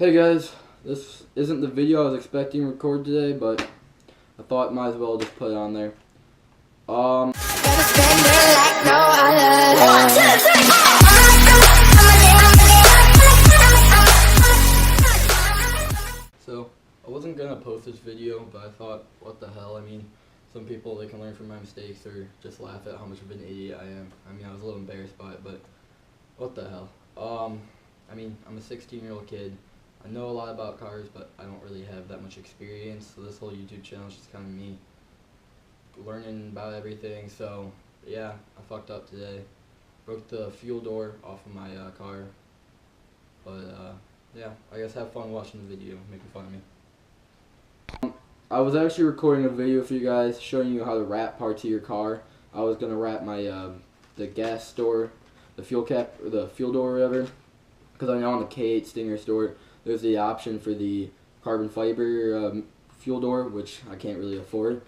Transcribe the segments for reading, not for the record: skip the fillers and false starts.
Hey guys, this isn't the video I was expecting to record today, but I thought might as well just put it on there. So I wasn't gonna post this video, but I thought, what the hell? I mean, some people, they can learn from my mistakes or just laugh at how much of an idiot I am. I mean, I was a little embarrassed by it, but what the hell? I mean, I'm a 16-year-old kid. I know a lot about cars, but I don't really have that much experience, so this whole YouTube channel is just kind of me learning about everything. So yeah, I fucked up today. Broke the fuel door off of my car, but yeah, I guess have fun watching the video, making fun of me. I was actually recording a video for you guys showing you how to wrap parts of your car. I was gonna wrap my the gas door, the fuel cap, or the fuel door, or whatever, because I know on the K8 Stinger store there's the option for the carbon fiber fuel door, which I can't really afford,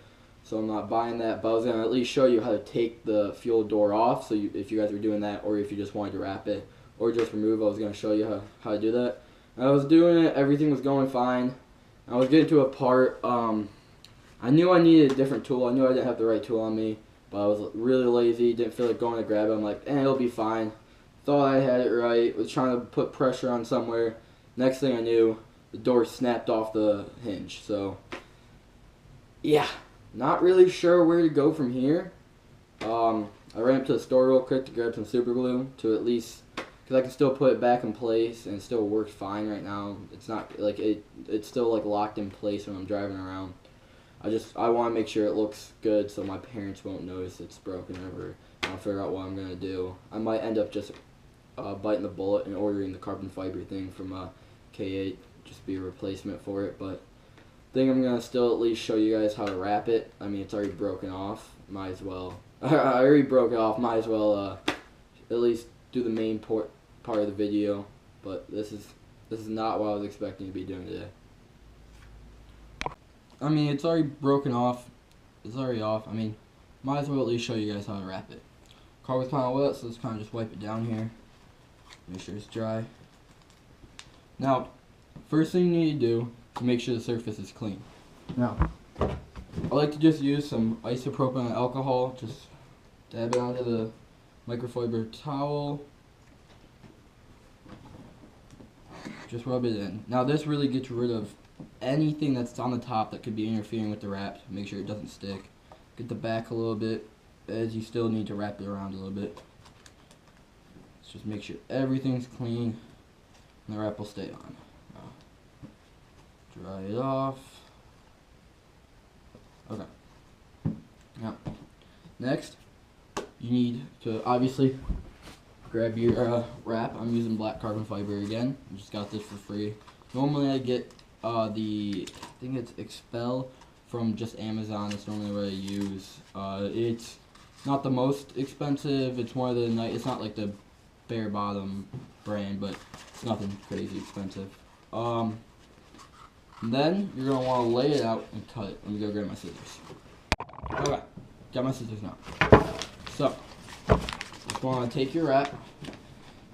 so I'm not buying that. But I was gonna at least show you how to take the fuel door off. So if you guys were doing that, or if you just wanted to wrap it or just remove, I was gonna show you how to do that. And I was doing it. Everything was going fine. I was getting to a part. I knew I needed a different tool. I knew I didn't have the right tool on me, but I was really lazy. Didn't feel like going to grab it. I'm like, it'll be fine. Thought I had it right. Was trying to put pressure on somewhere. Next thing I knew, the door snapped off the hinge. So, yeah, not really sure where to go from here. I ran up to the store real quick to grab some super glue to at least, because I can still put it back in place and it still works fine right now. It's not like it's still like locked in place when I'm driving around. I want to make sure it looks good so my parents won't notice it's broken ever. I'll figure out what I'm gonna do. I might end up just biting the bullet and ordering the carbon fiber thing from K8, just be a replacement for it. But I think I'm gonna still at least show you guys how to wrap it. I mean, it's already broken off. Might as well. I already broke it off. Might as well at least do the main part of the video. But this is not what I was expecting to be doing today. I mean, it's already broken off. It's already off. I mean, might as well at least show you guys how to wrap it. Car was kind of wet, so let's kind of just wipe it down here. Make sure it's dry. Now, first thing you need to do to make sure the surface is clean. Now, I like to just use some isopropyl alcohol. Just dab it onto the microfiber towel. Just rub it in. Now, this really gets rid of anything that's on the top that could be interfering with the wrap. Make sure it doesn't stick. Get the back a little bit, as you still need to wrap it around a little bit. Let's just make sure everything's clean and the wrap will stay on. Now, dry it off. Okay. Now, next, you need to obviously grab your wrap. I'm using black carbon fiber again. I just got this for free. Normally I get I think it's Expel from just Amazon. It's normally what I use. It's not the most expensive. It's one of the it's not like the bare bottom brand, but it's nothing crazy expensive. And then you're gonna want to lay it out and cut it. Let me go grab my scissors. Okay, got my scissors now. So, just want to take your wrap,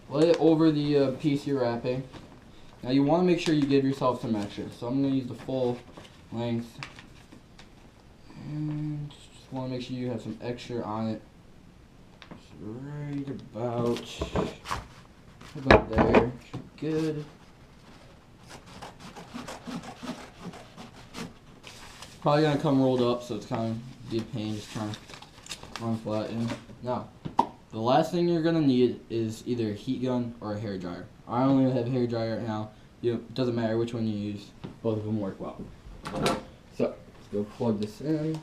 lay it over the piece you're wrapping. Now you want to make sure you give yourself some extra. So I'm going to use the full length. And just want to make sure you have some extra on it. Just right about there. Good. Probably going to come rolled up, so it's kind of be a pain just trying to run flat in. Now, the last thing you're going to need is either a heat gun or a hair dryer. I only have a hair dryer right now. It doesn't matter which one you use. Both of them work well. So, let's go plug this in.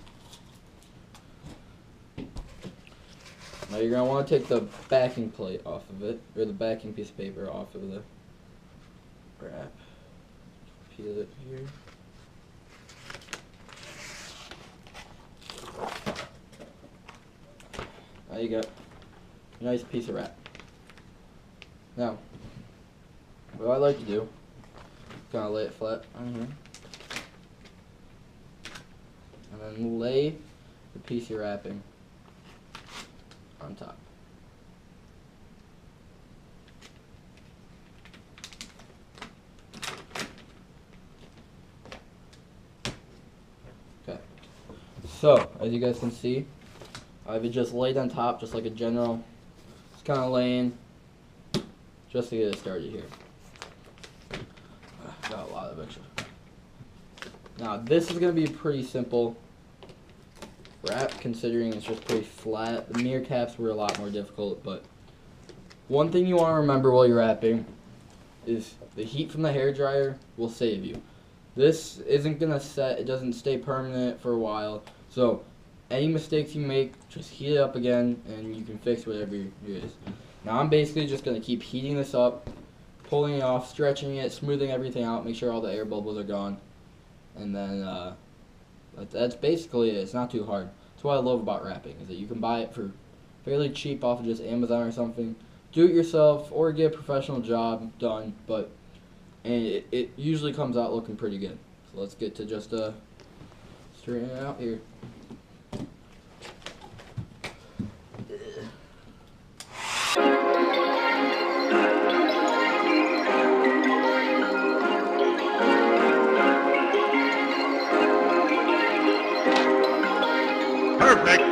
Now you're going to want to take the backing plate off of it, or the backing piece of paper off of the wrap. Peel it here. Now you got a nice piece of wrap. Now, what I like to do, kind of lay it flat on here, and then lay the piece you're wrapping on top. So, as you guys can see, I have it just laid on top, just like a general. Just kind of laying, just to get it started here. Got a lot of extra. Now, this is going to be pretty simple wrap, considering it's just pretty flat. The mirror caps were a lot more difficult, but one thing you want to remember while you're wrapping is the heat from the hair dryer will save you. This isn't going to set, it doesn't stay permanent for a while, so any mistakes you make, just heat it up again, and you can fix whatever it is. Now I'm basically just going to keep heating this up, pulling it off, stretching it, smoothing everything out, make sure all the air bubbles are gone, and then that's basically it. It's not too hard. That's what I love about wrapping, is that you can buy it for fairly cheap off of just Amazon or something. Do it yourself or get a professional job done, and it usually comes out looking pretty good. So let's get to just straightening it out here. Perfect.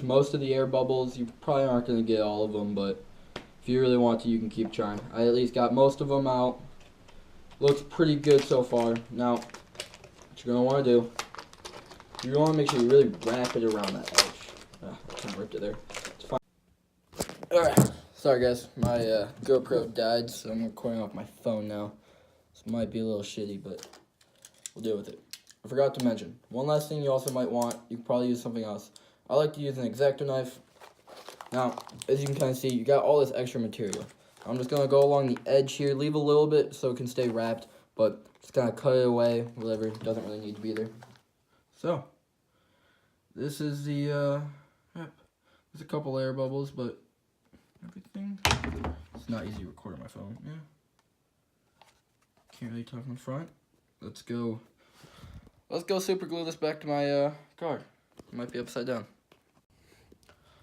Most of the air bubbles. You probably aren't going to get all of them, but if you really want to, you can keep trying. I at least got most of them out. Looks pretty good so far. Now, what you're going to want to do, you want to make sure you really wrap it around that edge. I kind of ripped it there. It's fine. Alright, sorry guys, my GoPro died, so I'm recording off my phone now. This might be a little shitty, but we'll deal with it. I forgot to mention, one last thing you also might want, you can probably use something else. I like to use an X-Acto knife. Now, as you can kind of see, you got all this extra material. I'm just going to go along the edge here, leave a little bit so it can stay wrapped, but just kind of cut it away, whatever, it doesn't really need to be there. So, this is the, there's a couple air bubbles, but everything, it's not easy to record on my phone, yeah. Can't really talk in front. Let's go super glue this back to my car. It might be upside down.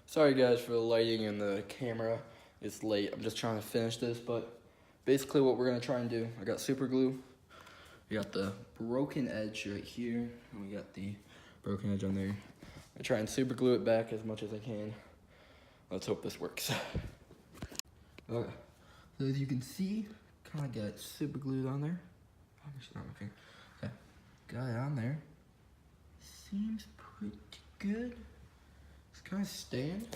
Sorry guys for the lighting and the camera. It's late. I'm just trying to finish this, but basically what we're gonna try and do, I got super glue. We got the broken edge right here, and we got the broken edge on there. I try and super glue it back as much as I can. Let's hope this works. Okay. So as you can see, kind of got super glued on there. Okay. Got it on there. Seems pretty good. It's kind of staying.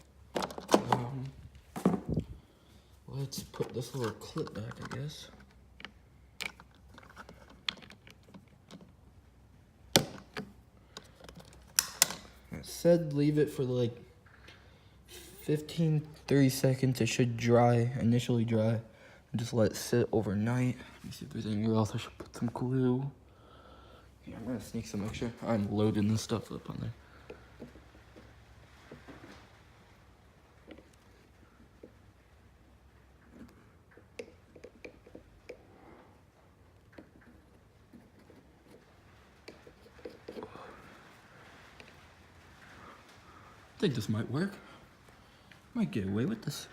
Let's put this little clip back, I guess. It said leave it for like 15-30 seconds. It should dry, initially dry, and just let it sit overnight. Let me see if there's anywhere else I should put some glue. Yeah, I'm gonna sneak some extra. I'm loading this stuff up on there. I think this might work. Might get away with this.